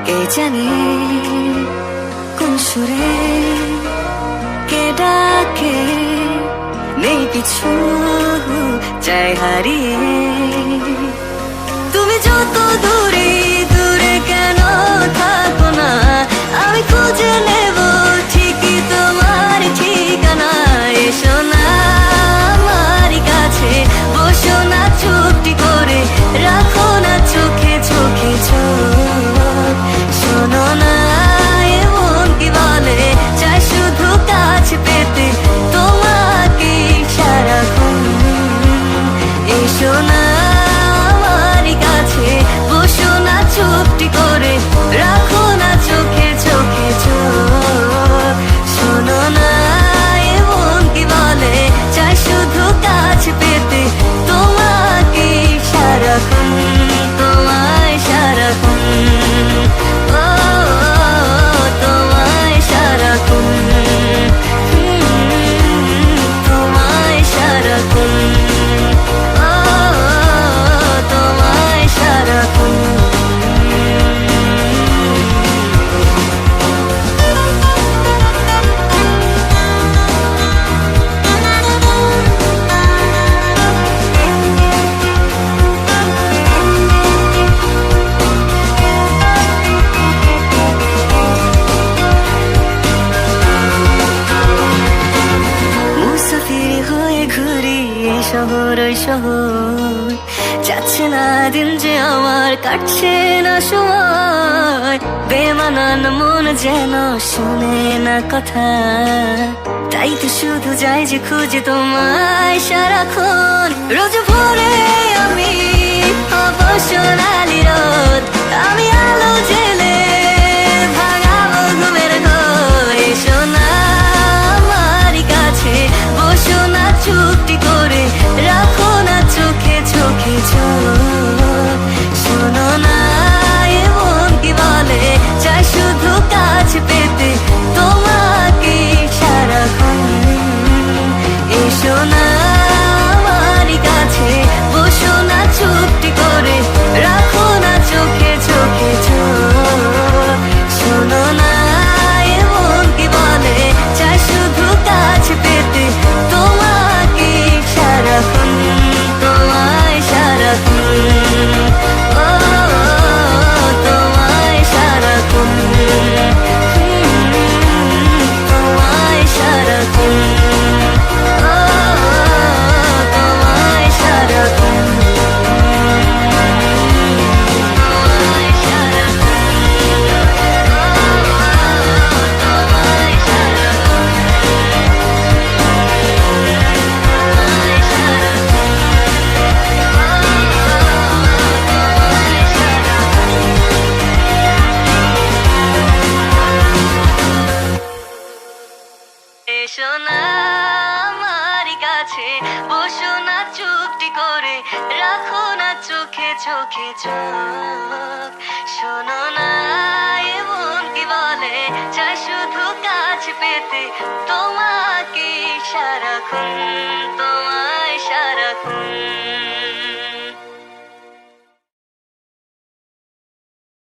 কে জানে কোন সুরে কে ডাকে, নেই পিছু চাই হারিয়ে। তুমি যত দূরে দূরে কেন থাকো না, আমি খুঁজে নেব ঠিকই তোমার ঠিকানা। এসো না আমার কাছে, বসো না চুপটি করে, রাখো না চোখে চোখে চোখ। শোনো না এমন কি বলে, চাই শুধু কাছে পেতে তোমাকে সারাক্ষণ। এসো না আমার কাছে, বসো না চুপটি করে, রাখো না চোখে চোখে চোখ। শোনো না এমন কি বলে, চাই শুধু কাছে পেতে তোমাকে সারাক্ষণ, তোমায় সারাক্ষণ। ও তোমায় সারাক্ষণ, তোমায় সারাক্ষণ। ও তোমায় সারাক্ষণ। মুসাফির হয়ে ঘুরি এই শহর ওই শহর, যাচ্ছে না দিন যে আমার, কাটছে না সময়। বেমানান মন যেন শুনে না কথা, তাই তো শুধু যাই যে খুঁজে তোমায় সারাক্ষণ। রোজ ভোরে আমি হব সোনালি রোদ, আমি আলো জেলে ভাঙাবো ঘুমের ঘর। এসো না আমার কাছে, বসো না চুপটি করে, রাখো না চোখে চোখে চোখ। শোনো না এমন কি বলে, চাই শুধু কাছে পেতে তোমাকে সারাক্ষণ। এসো না আমার কাছে, বসো না চুপটি করে, রাখো না চোখে চোখে চোখ। শোনো না এমন কি বলে, চাই শুধু কাছে পেতে তোমাকে সারাক্ষণ, তোমায় সারাক্ষণ। ও তোমায় সারাক্ষণ, তোমায় সারাক্ষণ। ও তোমায় সারাক্ষণ, তোমায় এসো না আমার কাছে, বসো না চুপটি করে, রাখো না চোখে চোখে চোখ। শোনো না এমন কি বলে, চাই শুধু কাছে পেতে তোমাকে সারাক্ষণ, তোমায় সারাক্ষণ।